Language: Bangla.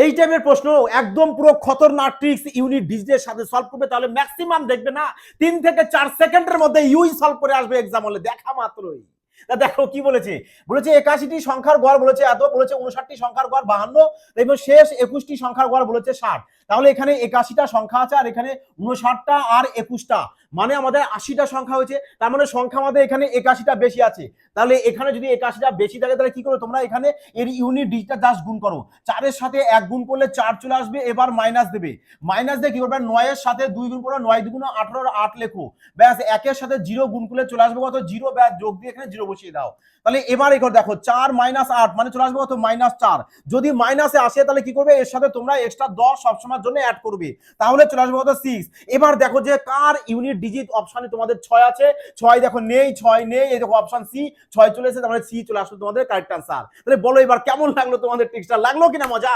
এই টাইপের প্রশ্ন একদম পুরো খতরনাক ট্রিক্স ইউনিট ডিজিটের সাথে সলভ করবে, তাহলে ম্যাক্সিমাম দেখবে না 3 থেকে 4 সেকেন্ডের মধ্যে ইউই সলভ করে আসবে এক্সাম হলে দেখা মাত্রই। দেখো কি বলেছে, বলেছে 81টি সংখ্যার গড় বলেছে এত, বলেছে 59টি সংখ্যার গড় 52, এবং শেষ 21টি সংখ্যার গড় বলেছে 60। তাহলে এখানে 81টা সংখ্যা আছে আর এখানে 59টা আর 21টা, মানে আমাদের 80টা সংখ্যা হয়েছে। তার মানে সংখ্যা আমাদের এখানে 81টা বেশি আছে। তাহলে এখানে যদি 81টা বেশি থাকে তাহলে কি করো তোমরা, এখানে এর ইউনিট ডিজিটটা জাস্ট গুণ করো। 4-এর সাথে 1 গুণ করলে 4 চলে আসবে, এবার মাইনাস দেবে। মাইনাস দিয়ে কি করবে, 9-এর সাথে 2 গুণ করো, 9 2 18 8 লেখো, ব্যাস 1-এর সাথে 0 গুণ করলে চলে আসবে কত, 0, ব্যাস যোগ দিয়ে এখানে 0 বসিয়ে দাও। তাহলে এবার এই দেখো 4 - 8 মানে চলে আসবে কত, -4। যদি মাইনাসে আসে তাহলে কি করবে, এর সাথে তোমরা এক্সট্রা 10 সবসময়ের জন্য অ্যাড করবে, তাহলে চলে আসবে কত, 6। এবার দেখো যে কার ইউনিট ডিজিট অপশনে তোমাদের 6 আছে, 6 দেখো নেই, 6 নেই, এই দেখো অপশন সি 6 চলে এসেছে, তাহলে সি চলে আসবে তোমাদের কারেক্ট আনসার। তাহলে বলো এবার কেমন লাগলো তোমাদের ট্রিক্সটা, লাগলো কিনা মজা?